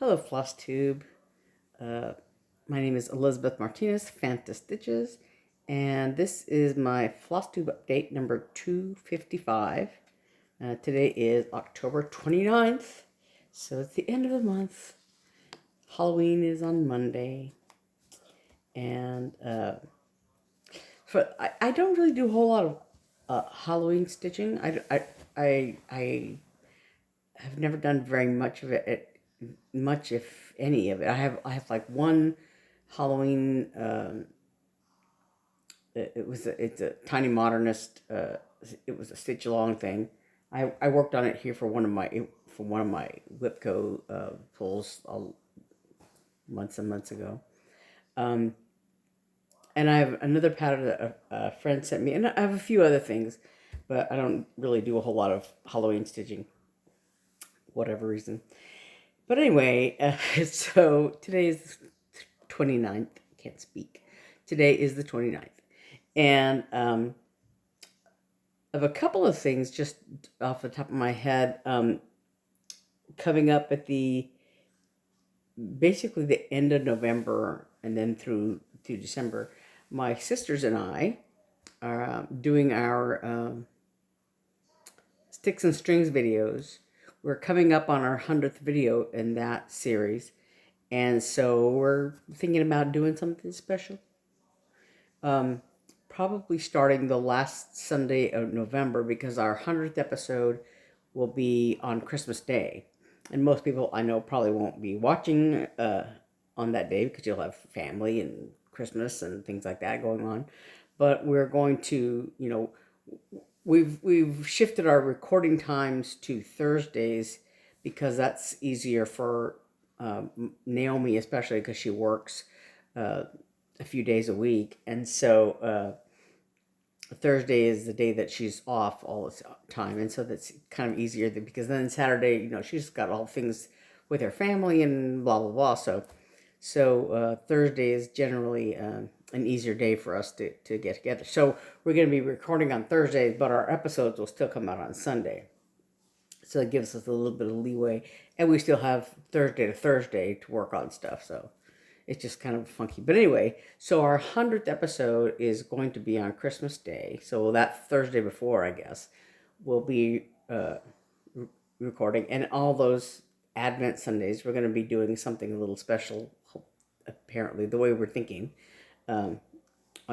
Hello, Flosstube. My name is Elizabeth Martinez, phantastitches, and this is my Flosstube update number 255. Today is October 29th, so it's the end of the month. Halloween is on Monday, and I don't really do a whole lot of Halloween stitching. I have never done very much of it. Much if any of it. I have like one Halloween. It's a tiny modernist. It was a stitch along thing. I worked on it here for one of my WIPGO pulls months and months ago. And I have another pattern that a friend sent me, and I have a few other things, but I don't really do a whole lot of Halloween stitching, whatever reason. But anyway, so today is the 29th. I can't speak. Today is the 29th. And I have a couple of things just off the top of my head coming up at basically the end of November and then through December. My sisters and I are doing our sticks and strings videos. We're coming up on our 100th video in that series, and so we're thinking about doing something special. Probably starting the last Sunday of November, because our 100th episode will be on Christmas Day. And most people I know probably won't be watching on that day because you'll have family and Christmas and things like that going on. But we're going to, we've shifted our recording times to Thursdays because that's easier for Naomi, especially because she works a few days a week, and so Thursday is the day that she's off all the time, and so that's kind of easier because then Saturday, she's got all things with her family and blah blah blah. So Thursday is generally an easier day for us to get together. So we're going to be recording on Thursdays, but our episodes will still come out on Sunday. So it gives us a little bit of leeway, and we still have Thursday to Thursday to work on stuff. So it's just kind of funky. But anyway, so our 100th episode is going to be on Christmas Day. So that Thursday before, I guess, we'll be recording. And all those Advent Sundays, we're going to be doing something a little special, apparently, the way we're thinking, on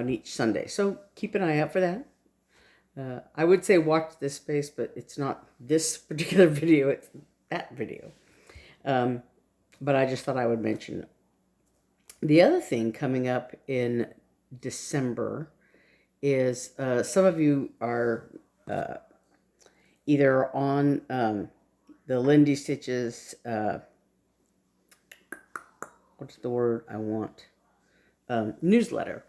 each Sunday. So keep an eye out for that. I would say watch this space, but it's not this particular video, it's that video. But I just thought I would mention it. The other thing coming up in December is some of you are either on the Lindy Stitches, what's the word I want, newsletter.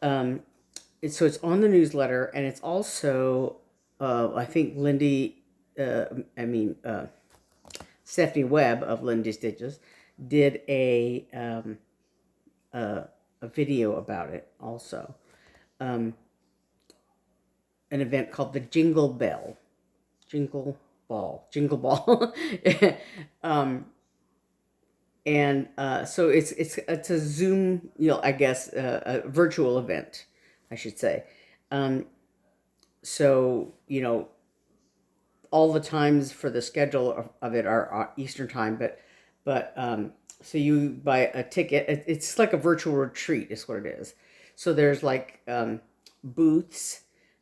So it's on the newsletter, and it's also, I think Stephanie Webb of Lindy Stitches did a video about it also. An event called the Jingle Ball. So it's a Zoom, I guess, a virtual event, I should say. So, all the times for the schedule of it are Eastern time, but so you buy a ticket. It's like a virtual retreat is what it is. So there's like booths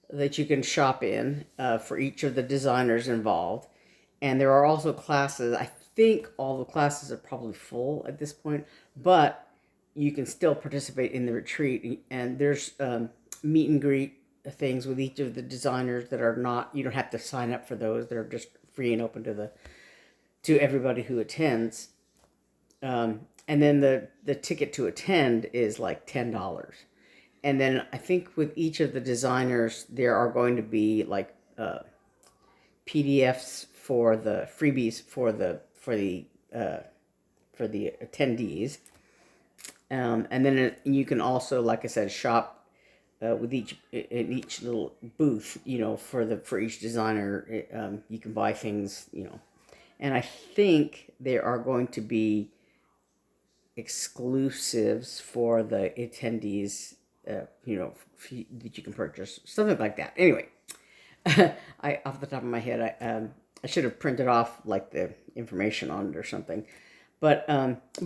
that you can shop in for each of the designers involved. And there are also classes. I think all the classes are probably full at this point, but you can still participate in the retreat. And there's meet and greet things with each of the designers that are not, you don't have to sign up for those. They're just free and open to everybody who attends. And then the ticket to attend is like $10. And then I think with each of the designers, there are going to be like PDFs for the freebies for the attendees. And then you can also, like I said, shop with each little booth, for each designer. You can buy things, And I think there are going to be exclusives for the attendees, that you can purchase, something like that. Anyway, I off the top of my head, I should have printed off like the information on it or something. But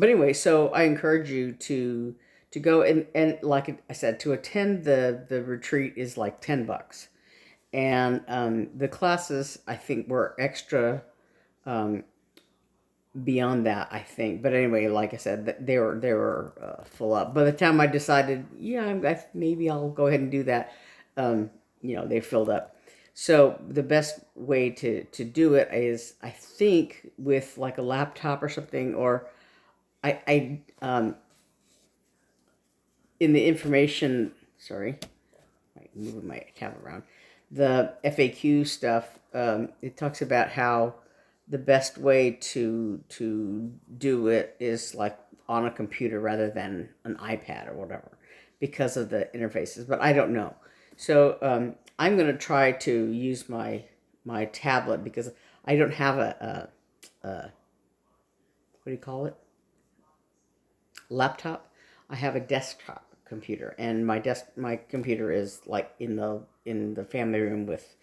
anyway, so I encourage you to go, and like I said, to attend the retreat is like $10, and the classes I think were extra beyond that, I think. But anyway, like I said, they were full up. By the time I decided, maybe I'll go ahead and do that, they filled up. So the best way to do it is, I think, with like a laptop or something, or in the information. Sorry, I'm moving my tablet around. The FAQ stuff. It talks about how the best way to do it is like on a computer rather than an iPad or whatever, because of the interfaces. But I don't know. So I'm going to try to use my tablet, because I don't have a what do you call it? Laptop. I have a desktop computer, and my computer is like in the family room with,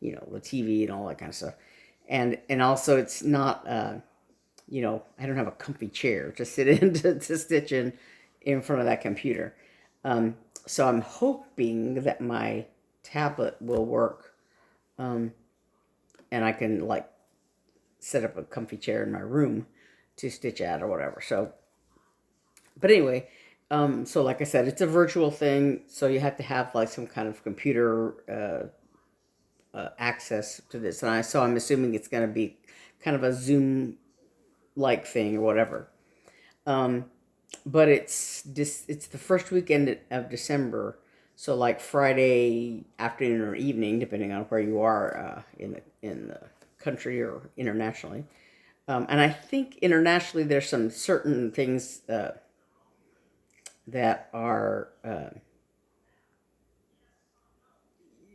the TV and all that kind of stuff. And also it's not, I don't have a comfy chair to sit in to stitch in front of that computer. So I'm hoping that my tablet will work, and I can like set up a comfy chair in my room to stitch at or whatever. So, but anyway, so like I said, it's a virtual thing, so you have to have like some kind of computer access to this, and so I'm assuming it's going to be kind of a Zoom like thing or whatever. But it's the first weekend of December, so like Friday afternoon or evening, depending on where you are in the country or internationally. And I think internationally there's some certain things that are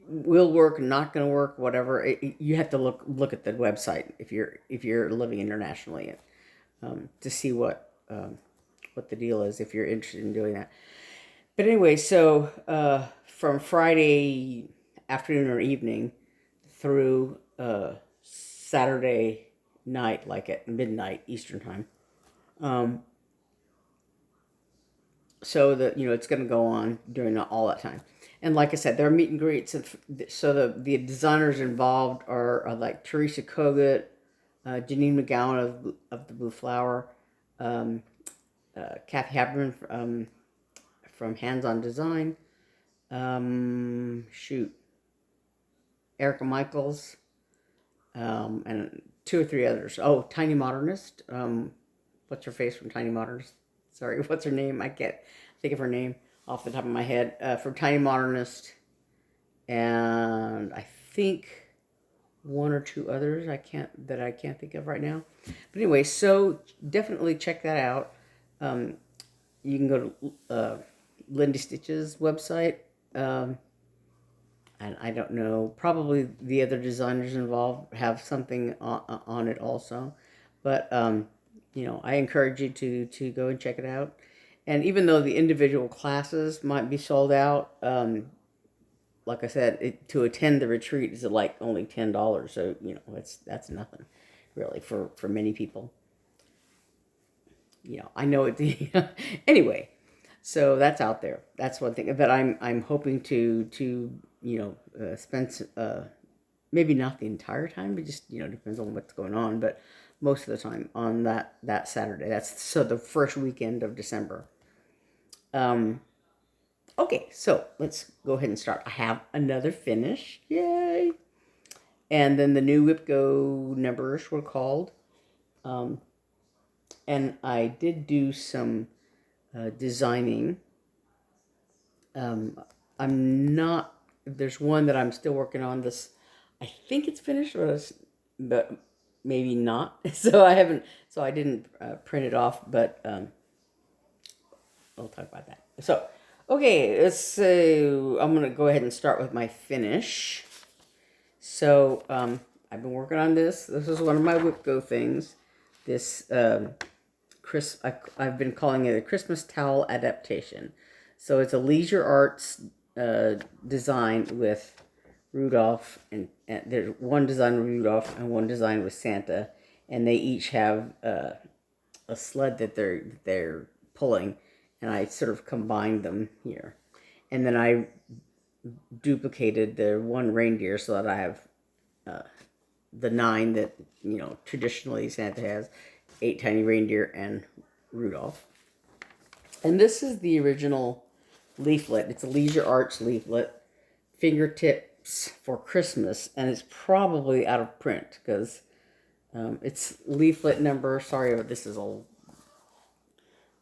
will work, not going to work, whatever. You have to look at the website if you're living internationally, to see what the deal is, if you're interested in doing that. But anyway, so from Friday afternoon or evening through Saturday night, like at midnight Eastern time. So that it's going to go on during all that time. And like I said, there are meet and greets, and so the designers involved are like Teresa Kogut, Janine McGowan of the Blue Flower, Kathy Haberman from Hands On Design, Erica Michaels, and two or three others. Oh, Tiny Modernist. What's her face from Tiny Modernist? Sorry, what's her name? I can't think of her name off the top of my head. From Tiny Modernist, and I think one or two others I can't think of right now. But anyway, so definitely check that out. You can go to Lindy Stitch's website, and I don't know, probably the other designers involved have something on it also, but I encourage you to go and check it out. And even though the individual classes might be sold out, like I said, to attend the retreat is like only $10. So that's nothing really for many people. I know it. Anyway, so that's out there. That's one thing that I'm hoping to spend maybe not the entire time, but just depends on what's going on, but most of the time on that Saturday. That's so the first weekend of December. Okay, so let's go ahead and start. I have another finish. Yay! And then the new WIPGO numbers were called. And I did do some designing. I'm not, there's one that I'm still working on. This, I think it's finished, but maybe not. So I didn't print it off, but we'll talk about that. So, okay, I'm going to go ahead and start with my finish. So, I've been working on this. This is one of my WIPGO things. This I've been calling it a Christmas towel adaptation. So it's a leisure arts design with Rudolph, and there's one design with Rudolph and one design with Santa, and they each have a sled that they're pulling, and I sort of combined them here, and then I duplicated the one reindeer so that I have the 9 that traditionally Santa has, 8 tiny reindeer and Rudolph. And this is the original leaflet. It's a Leisure Arts leaflet, fingertips for Christmas, and it's probably out of print because it's leaflet number. Sorry, this is all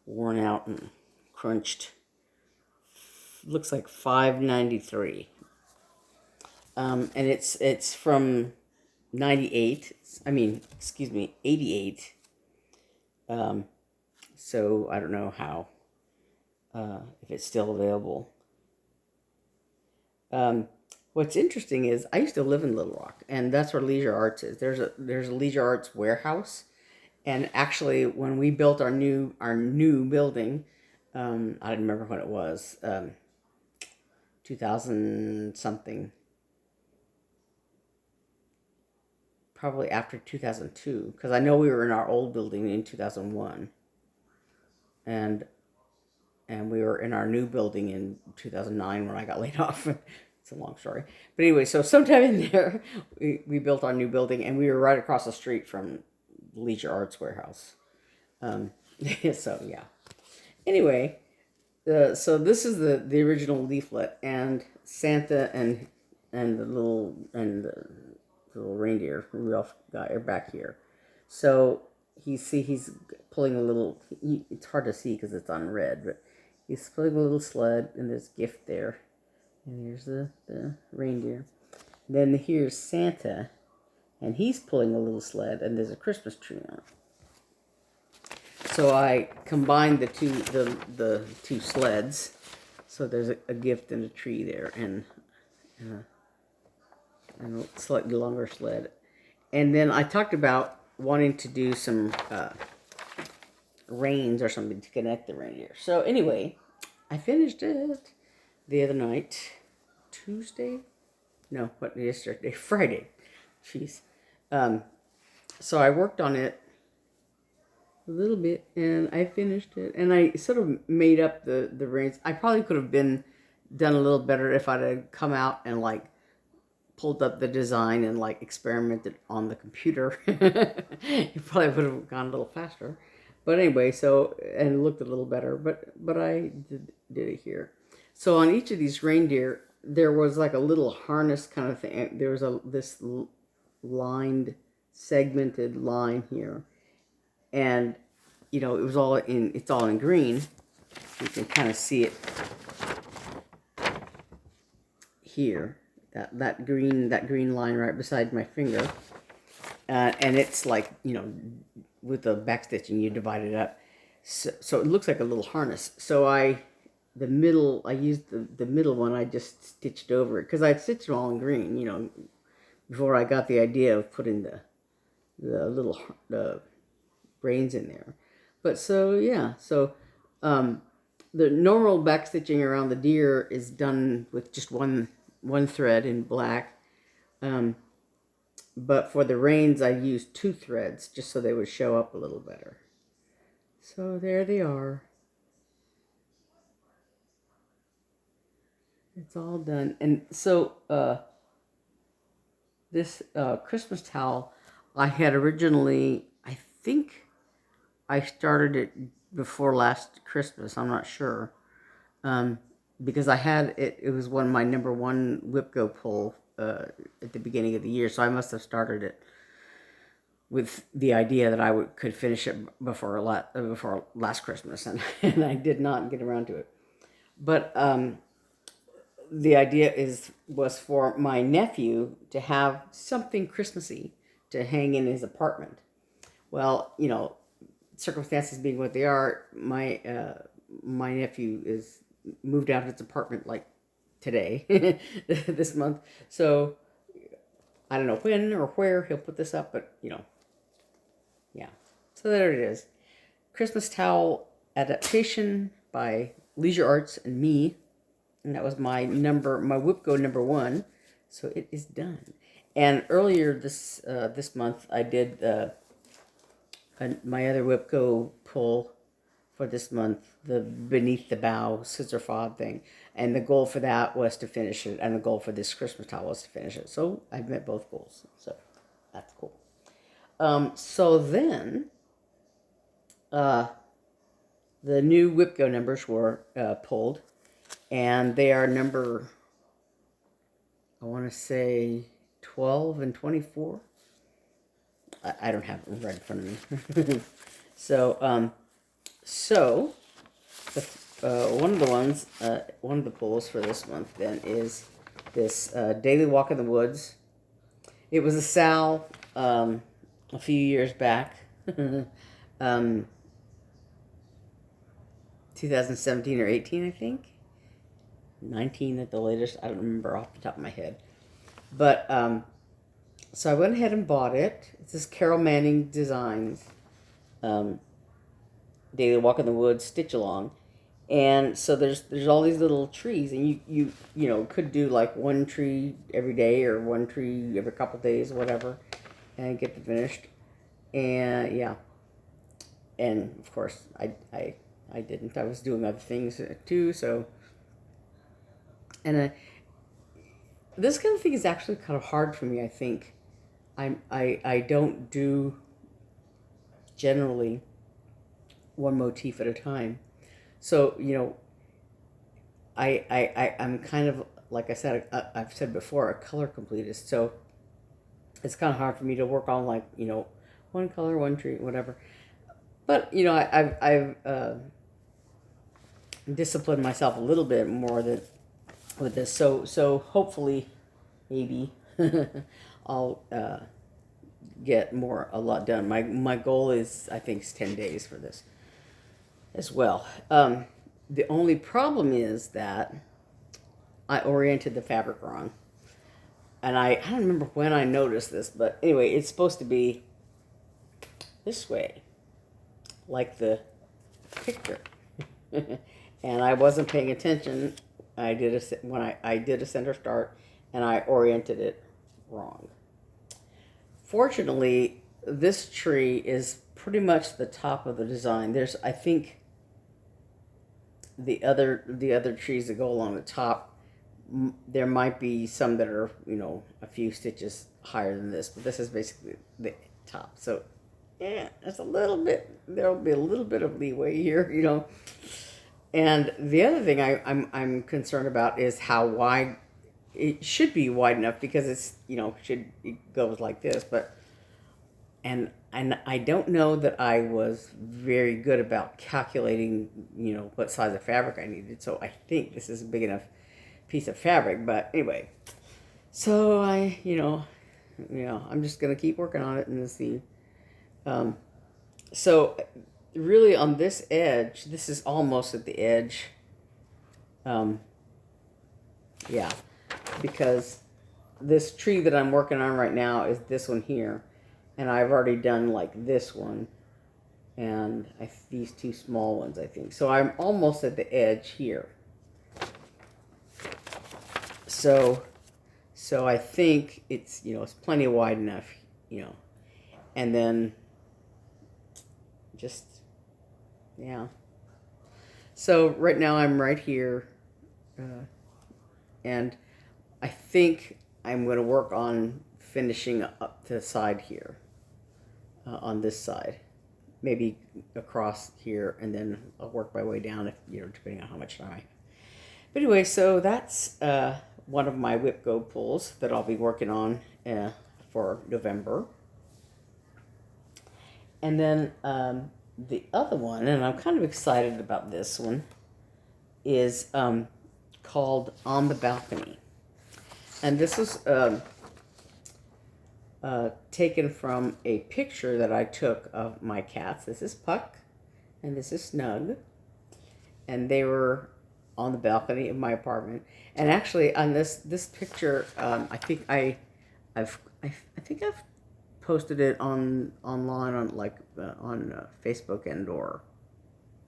worn out and crunched. Looks like 593. And it's from 98. I mean, excuse me, 88. So I don't know how, if it's still available. What's interesting is I used to live in Little Rock, and that's where Leisure Arts is. There's a Leisure Arts warehouse, and actually when we built our new building, I don't remember when it was, 2000 something, probably after 2002, because I know we were in our old building in 2001, and we were in our new building in 2009 when I got laid off. It's a long story. But anyway, so sometime in there, we built our new building, and we were right across the street from Leisure Arts Warehouse. So, yeah. Anyway, so this is the original leaflet, and Santa and the little reindeer Rudolph guy are back here. So he's pulling a little. It's hard to see because it's on red, but he's pulling a little sled, and there's a gift there, and here's the reindeer. Then here's Santa, and he's pulling a little sled, and there's a Christmas tree on it. So I combined the two sleds. So there's a gift and a tree there, and a slightly longer sled. And then I talked about wanting to do some reins or something to connect the reindeer. So anyway, I finished it the other night, Tuesday? No, what, yesterday? Friday. Jeez. So I worked on it a little bit, and I finished it, and I sort of made up the reins. I probably could have done a little better if I'd have come out and pulled up the design and experimented on the computer. It probably would have gone a little faster. But anyway, and it looked a little better, but I did it here. So on each of these reindeer, there was a little harness kind of thing. There was this lined, segmented line here. And, it was it's all in green. You can kind of see it here. That green line right beside my finger. And it's with the backstitching, you divide it up. So it looks like a little harness. So I used the middle one, I just stitched over it. Because I'd stitched them all in green, before I got the idea of putting the little reins in there. But the normal backstitching around the deer is done with just one thread in black. But for the reins, I used 2 threads just so they would show up a little better. So there they are. It's all done. And so this Christmas towel, I had originally, I think I started it before last Christmas. I'm not sure. Because I had it. It was my number 1 WIPGO pull at the beginning of the year. So I must have started it with the idea that I could finish it before last Christmas. And I did not get around to it. But the idea was for my nephew to have something Christmassy to hang in his apartment. Well, circumstances being what they are, my nephew is moved out of his apartment today, this month. So I don't know when or where he'll put this up, but, you know, yeah. So there it is. Christmas Towel Adaptation by Leisure Arts and me. And that was my WIPGO number 1. So it is done. And earlier this month, I did my other WIPGO pull for this month, the Beneath the Bough scissor fob thing. And the goal for that was to finish it, and the goal for this Christmas towel was to finish it. So I've met both goals. So that's cool. So then, the new WIPGO numbers were pulled, and they are number, I want to say 12 and 24. I don't have it right in front of me. So, one of the ones, one of the pulls for this month then is this Daily Walk in the Woods. It was a Sal a few years back, 2017 or 18, I think. 19 at the latest. I don't remember off the top of my head. But so I went ahead and bought it. It's this Carol Manning Designs Daily Walk in the Woods stitch along. And so there's all these little trees, and you know could do like one tree every day or one tree every couple days, whatever, and get them finished. And yeah, and of course I didn't. I was doing other things too. So, and this kind of thing is actually kind of hard for me. I think I don't do generally one motif at a time. So, you know, I'm kind of, like I said, I've said before, a color completist. So it's kind of hard for me to work on, like, you know, one color, one tree, whatever. But, you know, I've disciplined myself a little bit more with this. So hopefully, maybe, I'll get a lot done. My goal is, I think, 10 days for this as well. The only problem is that I oriented the fabric wrong. And I don't remember when I noticed this, but anyway, it's supposed to be this way, like the picture. And I wasn't paying attention. I did a center start, and I oriented it wrong. Fortunately, this tree is pretty much the top of the design. There's, I think, the other trees that go along the top, there might be some that are, you know, a few stitches higher than this, but this is basically the top. So yeah, there's there'll be a little bit of leeway here, you know. And the other thing I'm concerned about is how wide it should be. Wide enough, because it's, you know, it goes like this, but and I don't know that I was very good about calculating, you know, what size of fabric I needed. So I think this is a big enough piece of fabric. But anyway, so I'm just gonna keep working on it and see. So really, on this edge, this is almost at the edge. Yeah, because this tree that I'm working on right now is this one here. And I've already done like this one and these two small ones, I think. So I'm almost at the edge here. So I think it's, you know, it's plenty wide enough, you know. And then just, yeah. So right now I'm right here. And I think I'm going to work on finishing up the side here. On this side, maybe across here, and then I'll work my way down, if, you know, depending on how much time I have. But anyway, so that's one of my WIPGO pulls that I'll be working on for November. And then the other one, and I'm kind of excited about this one, is called On the Balcony. And this was taken from a picture that I took of my cats. This is Puck and this is Snug, and they were on the balcony of my apartment. And actually, on this picture, I think I've I think I've posted it online on Facebook and or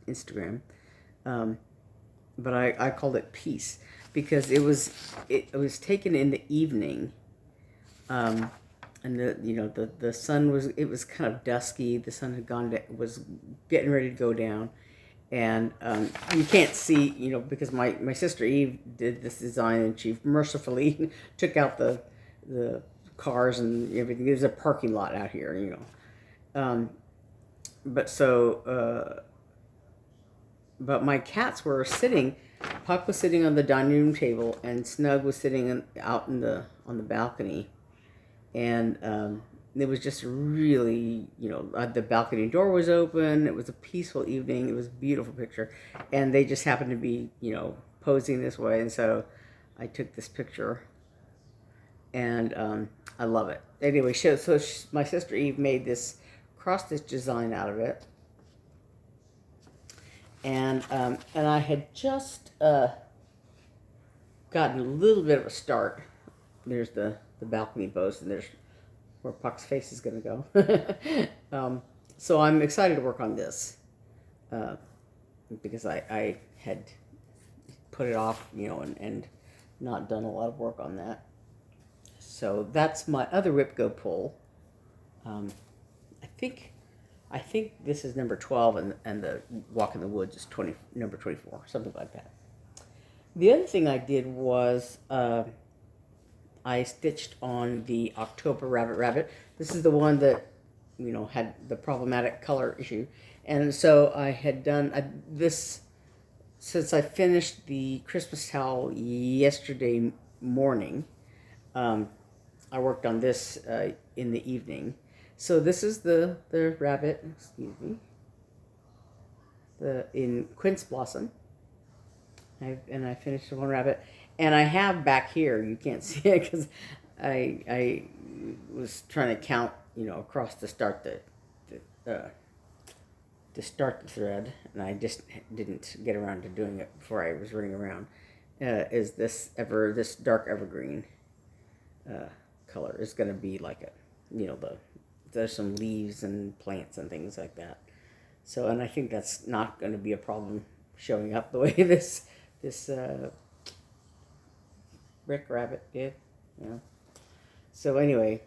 Instagram. Um, but I called it Peace because it was taken in the evening, and the sun was kind of dusky. The sun was getting ready to go down, and you can't see because my sister Eve did this design and she mercifully took out the cars and everything. There's a parking lot out here, but so. But my cats were sitting. Puck was sitting on the dining room table, and Snug was sitting out on the balcony, and it was just really, the balcony door was open. It was a peaceful evening. It was a beautiful picture, and they just happened to be, posing this way, and so I took this picture, and I love it. Anyway, my sister Eve made this cross stitch design out of it. And I had just gotten a little bit of a start. There's the balcony post, and there's where Puck's face is going to go. So I'm excited to work on this because I had put it off, and not done a lot of work on that. So that's my other WIPGO pull. I think this is number 12, and the Walk in the Woods is number 24, something like that. The other thing I did was I stitched on the October Rabbit. This is the one that, had the problematic color issue. And so I had done this, since I finished the Christmas towel yesterday morning, I worked on this in the evening. So this is the rabbit, excuse me, in Quince Blossom. I finished the one rabbit, and I have back here, you can't see it because I was trying to count, across to start the thread, and I just didn't get around to doing it before I was running around. Is this dark evergreen color is going to be like there's some leaves and plants and things like that. So, and I think that's not going to be a problem showing up the way this brick rabbit did. So anyway,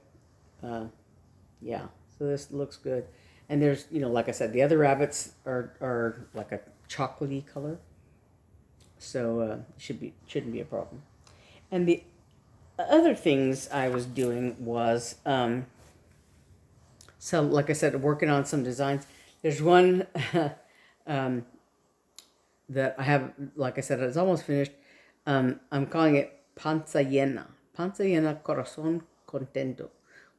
yeah. So this looks good. And there's, like I said, the other rabbits are like a chocolatey color. So shouldn't be a problem. And the other things I was doing was so, like I said, working on some designs. There's one that I have, like I said, it's almost finished. I'm calling it Panza Llena Corazón Contento,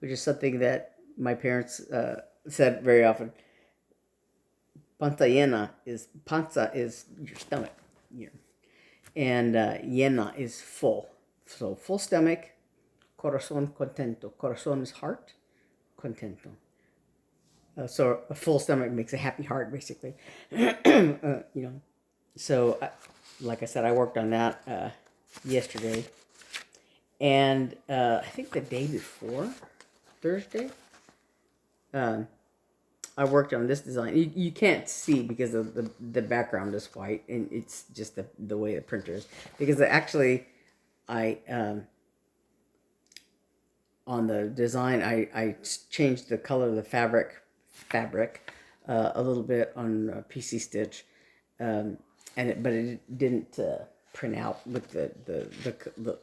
which is something that my parents said very often. Panza is your stomach, and llena is full. So full stomach, corazón contento. Corazón is heart, contento. So a full stomach makes a happy heart, basically. So, like I said, I worked on that yesterday. And I think the day before, Thursday, I worked on this design. You can't see because the background is white, and it's just the way the printer is. Because I on the design, I changed the color of the fabric a little bit on PC Stitch, but it didn't print out with the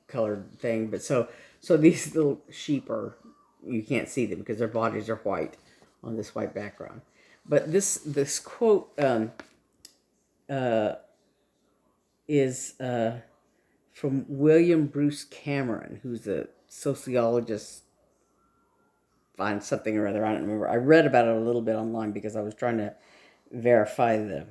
colored thing. But so these little sheep you can't see them because their bodies are white on this white background. But this quote is from William Bruce Cameron, who's a sociologist. Find something or other, I don't remember. I read about it a little bit online because I was trying to verify the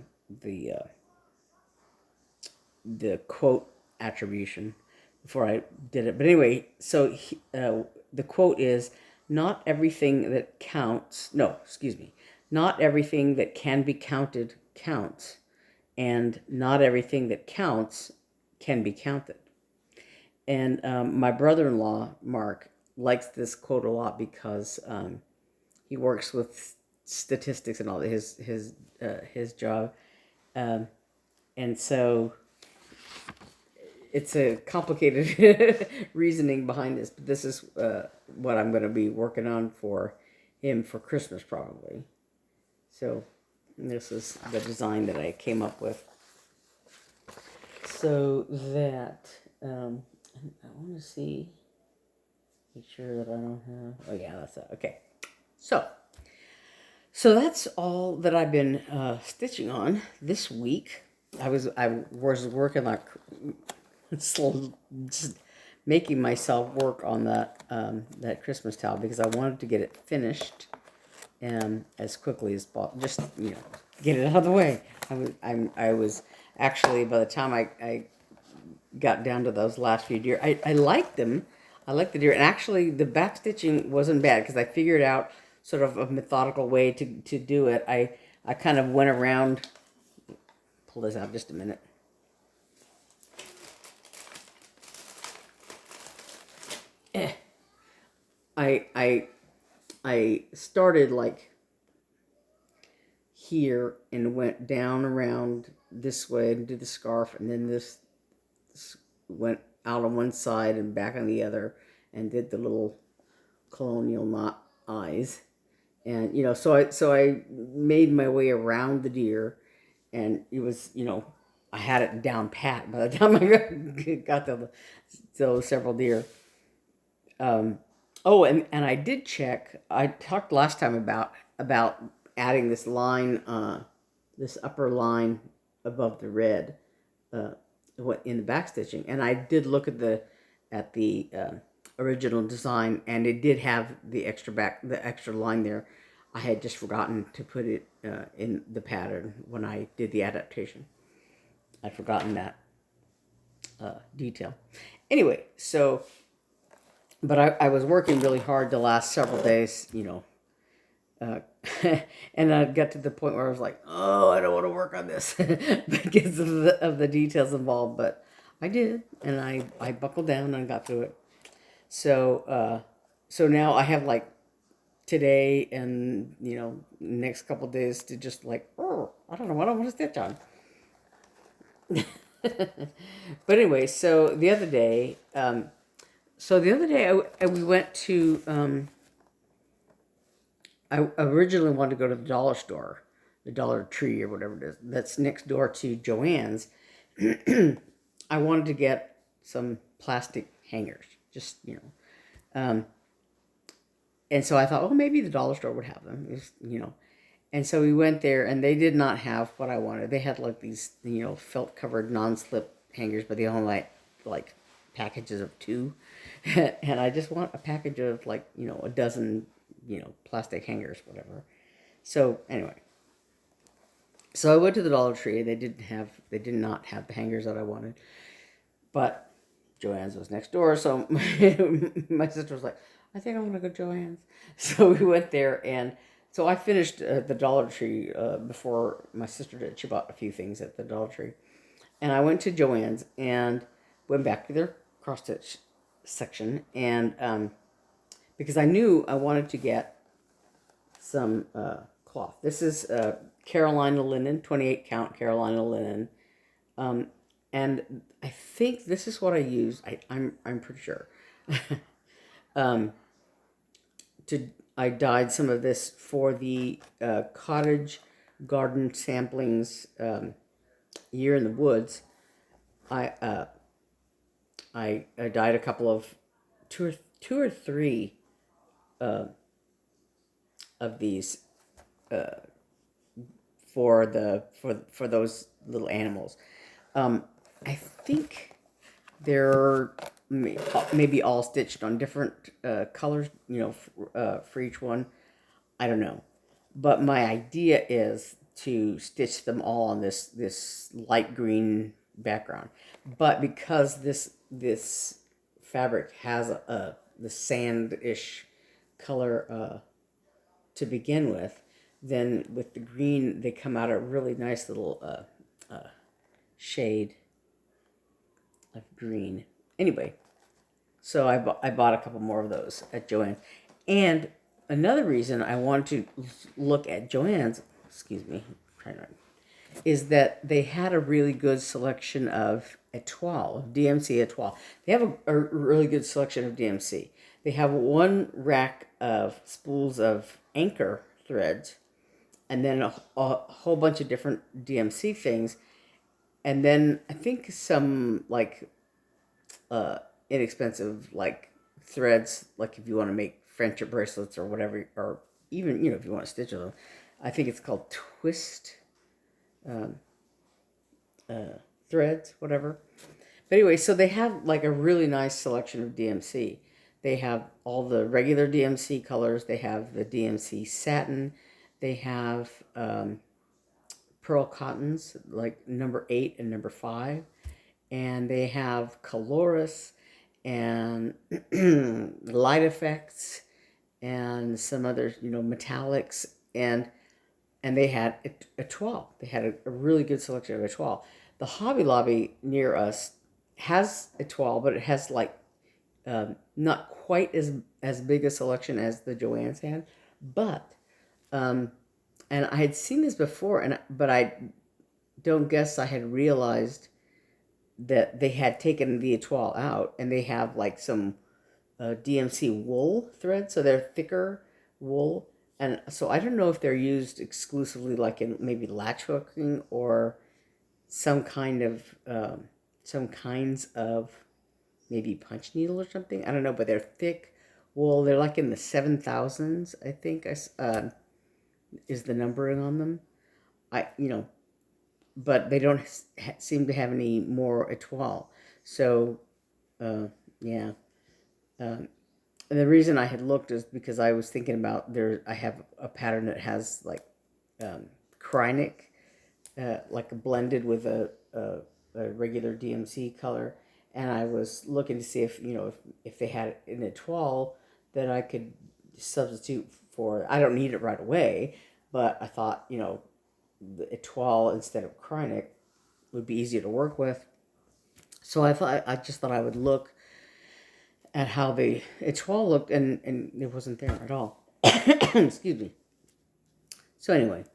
quote attribution before I did it. But anyway, so the quote is, not everything that counts, no, excuse me, not everything that can be counted counts, and not everything that counts can be counted. And my brother-in-law, Mark, likes this quote a lot because he works with statistics and all his job, and so it's a complicated reasoning behind this. But this is what I'm going to be working on for him for Christmas probably. So this is the design that I came up with. So that I want to see. Make sure that I don't have. Oh yeah, that's it. Okay. So that's all that I've been stitching on this week. I was working like just making myself work on that Christmas towel because I wanted to get it finished as quickly as possible. Just get it out of the way. I was actually, by the time I got down to those last few deer, I liked them. I liked the deer, and actually the back stitching wasn't bad because I figured out sort of a methodical way to do it. I kind of went around. Pull this out just a minute. I started like here and went down around this way and did the scarf, and then this went out on one side and back on the other, and did the little colonial knot eyes, and so I made my way around the deer, and it was I had it down pat by the time I got to those several deer. Oh, and I did check. I talked last time about adding this line, this upper line above the red, in the back stitching, and I did look at the original design, and it did have the extra line there. I had just forgotten to put it in the pattern when I did the adaptation. I'd forgotten that detail. Anyway, so, but I was working really hard the last several days, and I got to the point where I was like, oh, I don't want to work on this because of the details involved, but I did, and I buckled down and got through it. So now I have like today and next couple days to just like, oh, I don't know what I want to stitch on. But anyway, so the other day we went to I originally wanted to go to the dollar store, the Dollar Tree or whatever it is that's next door to Joann's. I wanted to get some plastic hangers, just and so I thought, oh, maybe the dollar store would have them, And so we went there, and they did not have what I wanted. They had like these, felt covered non-slip hangers, but they only like packages of 2, and I just want a package of like a dozen plastic hangers, whatever. So anyway, so I went to the Dollar Tree. They did not have the hangers that I wanted, but Joann's was next door. So my sister was like, I think I want to go to Joann's. So we went there, and so I finished the Dollar Tree before my sister did. She bought a few things at the Dollar Tree, and I went to Joann's and went back to their cross stitch section, and because I knew I wanted to get some cloth. This is Carolina linen, 28 count Carolina linen, and I think this is what I used. I'm pretty sure. I dyed some of this for the Cottage garden samplings Year in the Woods. I dyed a couple of two or three of these for those little animals. I think they're maybe all stitched on different colors, for each one. I don't know, but my idea is to stitch them all on this light green background. But because this fabric has the sand-ish color to begin with, then with the green they come out a really nice little shade of green. Anyway, So I bought a couple more of those at Joann's. And another reason I wanted to look at Joann's, excuse me, trying to, is that they had a really good selection of étoile, of DMC étoile. They have a really good selection of DMC. They have one rack of spools of anchor threads, and then a whole bunch of different DMC things, and then I think some like inexpensive like threads, like if you want to make friendship bracelets or whatever, or even if you want to stitch them. I think it's called twist threads, whatever. But anyway, so they have like a really nice selection of DMC. They have all the regular DMC colors. They have the DMC satin. They have pearl cottons, like number 8 and number 5. And they have colorus and light effects and some other, metallics. And they had a 12. They had a really good selection of a 12. The Hobby Lobby near us has a 12, but it has like not quite as big a selection as the Joann's had. But and I had seen this before, but I don't guess I had realized that they had taken the étoile out, and they have like some DMC wool thread, so they're thicker wool. And so I don't know if they're used exclusively like in maybe latch hooking or some kinds of maybe punch needle or something. I don't know, but they're thick wool. They're like in the 7,000s, I think, is the numbering on them. But they don't seem to have any more étoile. So, yeah. And the reason I had looked is because I was thinking about I have a pattern that has like Krynic, like blended with a regular DMC color, and I was looking to see if they had an étoile that I could substitute for. I don't need it right away, but I thought the étoile instead of Krynic would be easier to work with. So I just thought I would look at how the étoile looked, and it wasn't there at all. Excuse me. So anyway,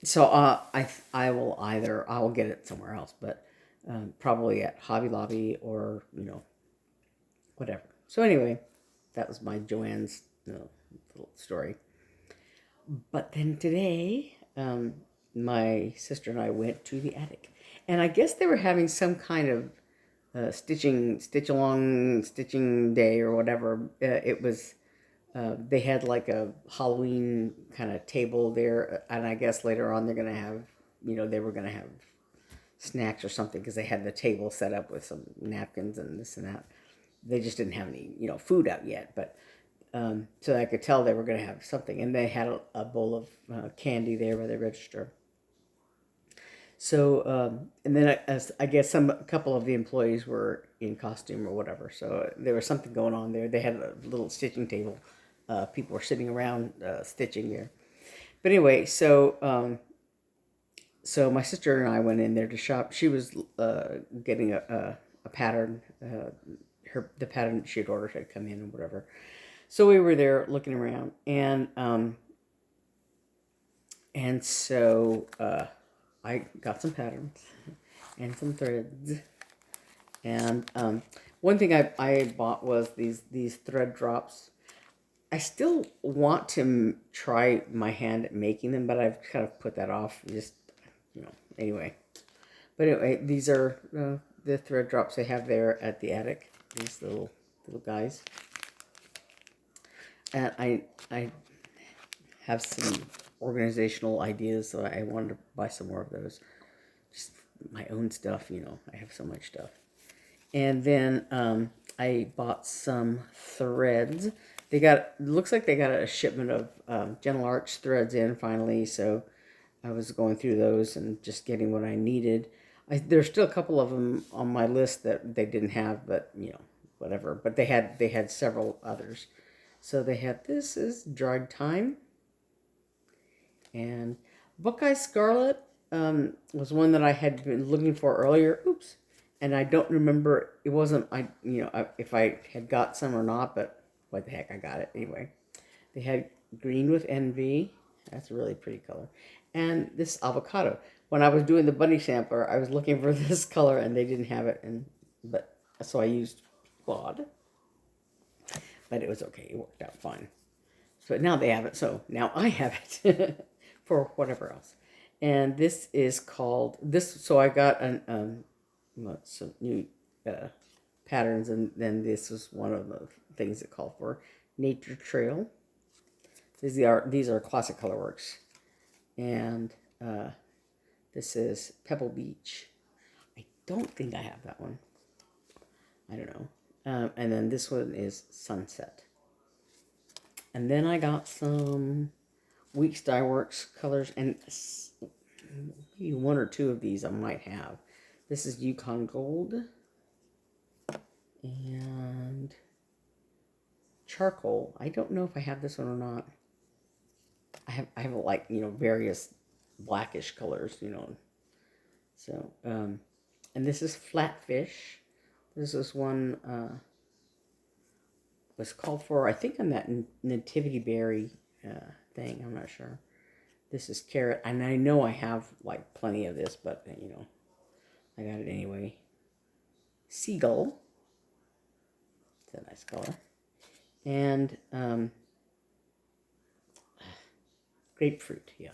so I will get it somewhere else, but probably at Hobby Lobby or whatever. So anyway, that was my Joann's little story. But then today, my sister and I went to the attic, and I guess they were having some kind of stitching day or whatever. It was they had like a Halloween kind of table there, and I guess later on they're gonna have they were gonna have snacks or something, because they had the table set up with some napkins and this and that. They just didn't have any food out yet, but so I could tell they were going to have something, and they had a bowl of candy there by the register. So, and then I guess a couple of the employees were in costume or whatever. So there was something going on there. They had a little stitching table. People were sitting around stitching there. But anyway, so my sister and I went in there to shop. She was getting a pattern. The pattern she had ordered had come in or whatever. So we were there looking around, and so I got some patterns and some threads, and one thing I bought was these thread drops. I still want to try my hand at making them, but I've kind of put that off. Just anyway. But anyway, these are the thread drops they have there at the attic. These little guys. And I have some organizational ideas, so I wanted to buy some more of those. Just my own stuff, I have so much stuff. And then I bought some threads. Looks like they got a shipment of Gentle Arch threads in finally, so I was going through those and just getting what I needed. There's still a couple of them on my list that they didn't have, but whatever. But they had several others. So they had, this is Dried Thyme, and Buckeye Scarlet was one that I had been looking for earlier. Oops. and I don't remember, it wasn't, if I had got some or not, but what the heck, I got it anyway. They had Green with Envy. That's a really pretty color. And this avocado. When I was doing the bunny sampler, I was looking for this color and they didn't have it, so I used Quad. But it was okay. It worked out fine. So now they have it. So now I have it for whatever else. And this is called this. So I got some new patterns, and then this was one of the things it called for Nature Trail. These are classic colorworks, and this is Pebble Beach. I don't think I have that one. I don't know. And then this one is Sunset. And then I got some Weeks Dye Works colors, and maybe one or two of these I might have. This is Yukon Gold and Charcoal. I don't know if I have this one or not. I have like, various blackish colors, So, and this is Flatfish. This is one was called for, I think, on that Nativity Berry thing. I'm not sure. This is Carrot, and I know I have like plenty of this, but I got it anyway. Seagull. It's a nice color. And grapefruit, yeah.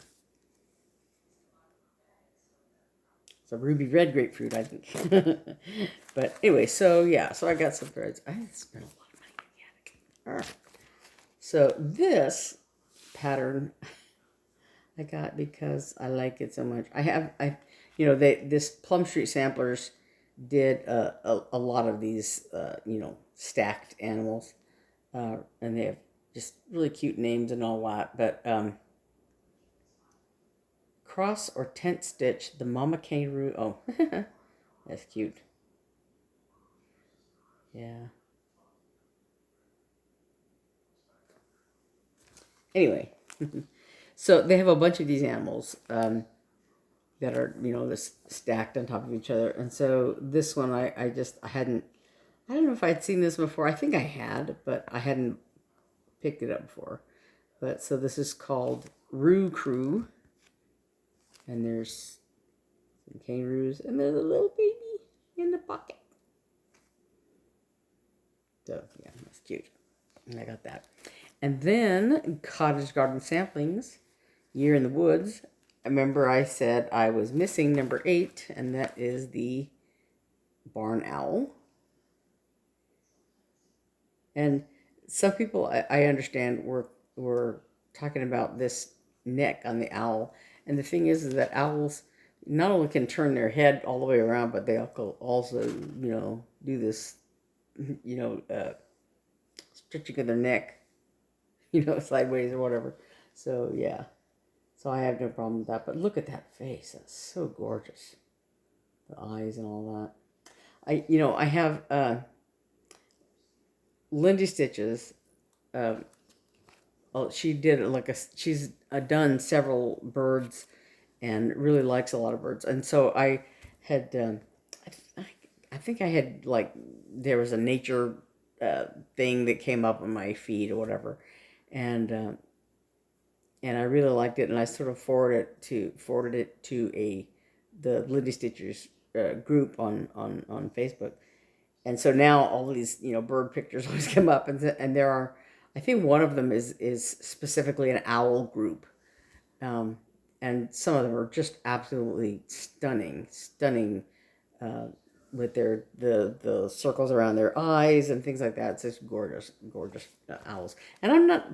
It's a ruby red grapefruit, I think. But anyway, so yeah, so I got some threads. I spent a lot of money in the attic. So this pattern I got because I like it so much. This Plum Street Samplers did a lot of these, stacked animals. And they have just really cute names and all that. But cross or tent stitch the mama kangaroo. Oh, that's cute. Yeah. Anyway, so they have a bunch of these animals that are, stacked on top of each other. And so this one, I hadn't, I don't know if I'd seen this before. I think I had, but I hadn't picked it up before. But so this is called Roo Crew. And there's some kangaroos, and there's a little baby in the pocket. So, yeah, that's cute. And I got that. And then Cottage Garden Samplings, Year in the Woods. I remember I said I was missing number 8, and that is the Barn Owl. And some people, I understand, were talking about this neck on the owl. And the thing is that owls not only can turn their head all the way around, but they also, do this, stretching of their neck, sideways or whatever. So, yeah. So I have no problem with that. But look at that face. That's so gorgeous. The eyes and all that. I have Lindy Stitches. She did she's done several birds and really likes a lot of birds. And so I had, I think I had, there was a nature thing that came up on my feed or whatever. And I really liked it, and I sort of forwarded it to the Lindy Stitchers group on Facebook. And so now all these, bird pictures always come up, and there are, I think one of them is specifically an owl group. And some of them are just absolutely stunning, with the circles around their eyes and things like that. It's just gorgeous owls. And I'm not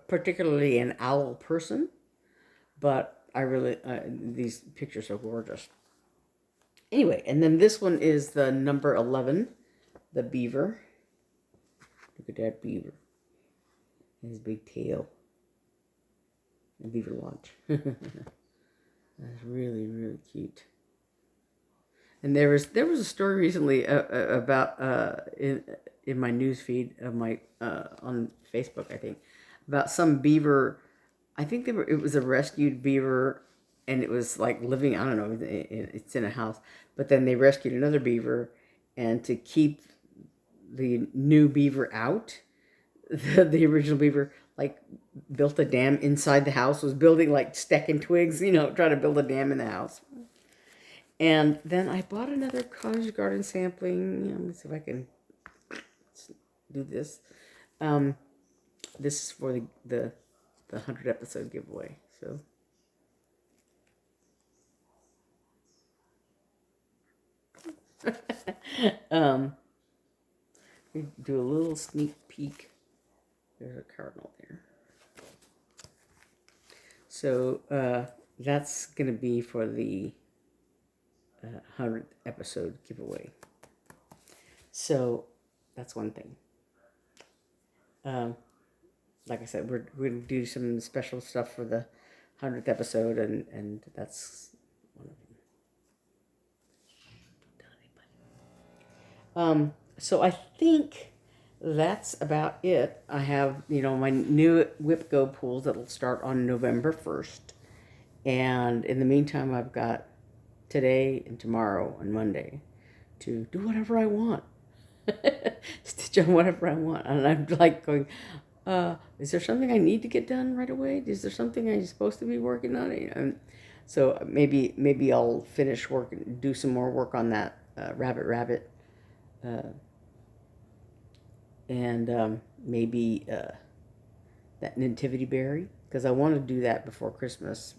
particularly an owl person, but I really, these pictures are gorgeous. Anyway, and then this one is the number 11, the Beaver. Look at that Beaver. His big tail. The Beaver watch. That's really, really cute. And there was a story recently about in my news feed of my on Facebook, I think, about some beaver. I think it was a rescued beaver and it was like living, I don't know, it's in a house. But then they rescued another beaver, and to keep the new beaver out, the original beaver like built a dam inside the house, was building like stacking twigs, trying to build a dam in the house. And then I bought another cottage garden sampling. Let me see if I can do this. This is for the 100 episode giveaway. So we do a little sneak peek. There's a cardinal there. So that's gonna be for the 100th episode giveaway. So that's one thing. Like I said, we're going to do some special stuff for the 100th episode, and that's one of them. So I think that's about it. I have, my new WIPGO pools that will start on November 1st. And in the meantime, I've got today and tomorrow and Monday to do whatever I want. Stitch on whatever I want. And I'm like going, is there something I need to get done right away? Is there something I'm supposed to be working on? And so maybe I'll finish work and do some more work on that rabbit. And maybe that nativity berry, because I want to do that before Christmas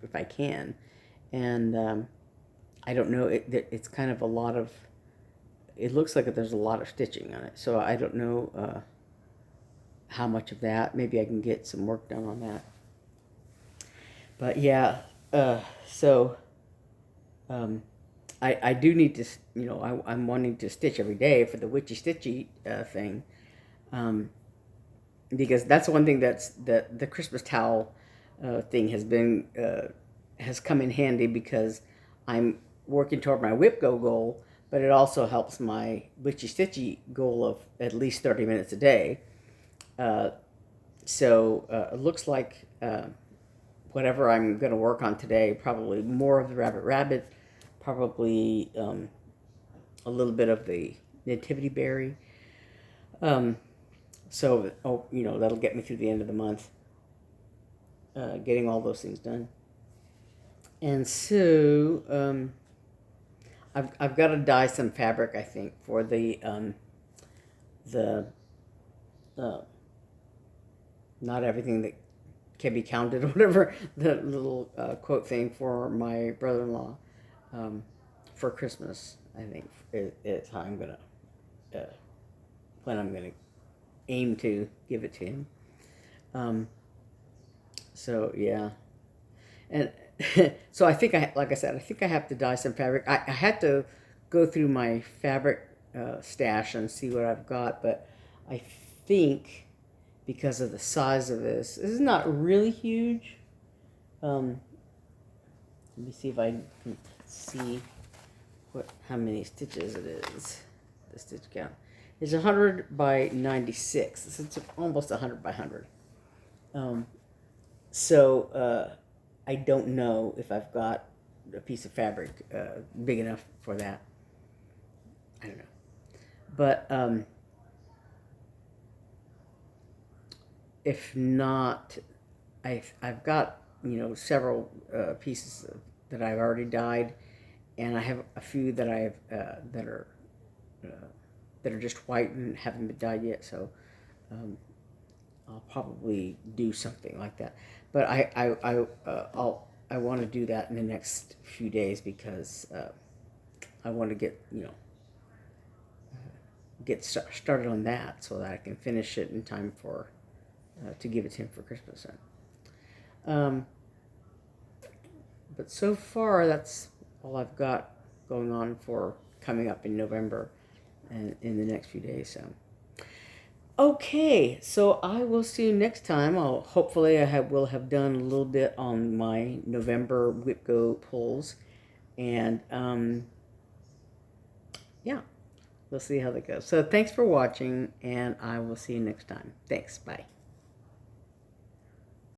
if I can. And I don't know, it's kind of a lot of, it looks like there's a lot of stitching on it, so I don't know how much of that. Maybe I can get some work done on that. But yeah, so I do need to, I'm wanting to stitch every day for the witchy stitchy thing, because that's one thing that the Christmas towel thing has come in handy, because I'm working toward my WIPGO goal, but it also helps my witchy stitchy goal of at least 30 minutes a day. So it looks like whatever I'm going to work on today, probably more of the rabbit, probably a little bit of the nativity berry. So, that'll get me through the end of the month, getting all those things done. And so I've got to dye some fabric, I think, for the not everything that can be counted, or whatever, the little quote thing for my brother-in-law for Christmas. I think it's how I'm gonna when I'm gonna aim to give it to him. So yeah, and so I think like I said, I think I have to dye some fabric. I had to go through my fabric stash and see what I've got, but I think because of the size of this is not really huge. Let me see if I can see how many stitches it is. The stitch count is 100 by 96. So it's almost 100 by 100. So I don't know if I've got a piece of fabric big enough for that. I don't know, but if not, I've got several pieces that I've already dyed, and I have a few that I've that are just white and haven't been dyed yet. So I'll probably do something like that. But I want to do that in the next few days, because I want to get started on that so that I can finish it in time for to give it to him for Christmas. But so far, that's all I've got going on for coming up in November and in the next few days. So, okay, so I will see you next time. Hopefully I will have done a little bit on my November WIPGO pulls, and yeah, we'll see how that goes. So thanks for watching, and I will see you next time. Thanks. Bye.